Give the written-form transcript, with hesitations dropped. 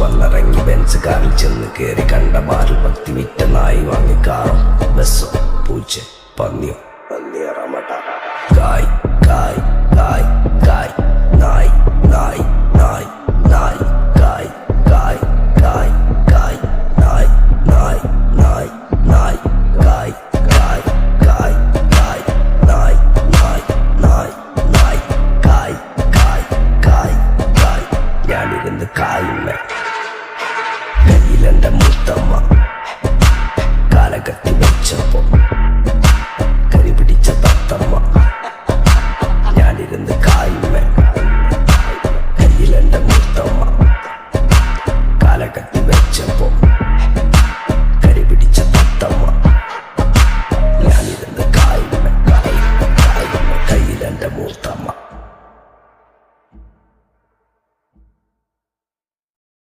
വന്നിറങ്ങി ബെൻസ് കാറിൽ ചെന്ന് കയറി കണ്ട ബാറിൽ ഭക്തി വിറ്റ നായി വാങ്ങി കാറോ ബസ്സോ പൂച്ച പന്നിയോ പന്നിയറമട്ട കായ് കായ് കായ് കായ് നായ് നായ് നായ് നായ് കായ് കായ് കായ് കായ് നായ് നായ് നായ് നായ് കായ് കായ് കായ് കായ് നായ് നായ് നായ് നായ് കായ് കായ് കായ് കായ് ഞാനിരുന്ന് കായുമ്മ കയ്യിലെന്റെ മുത്തമ്മ കാലകത്തി വെച്ചപ്പോ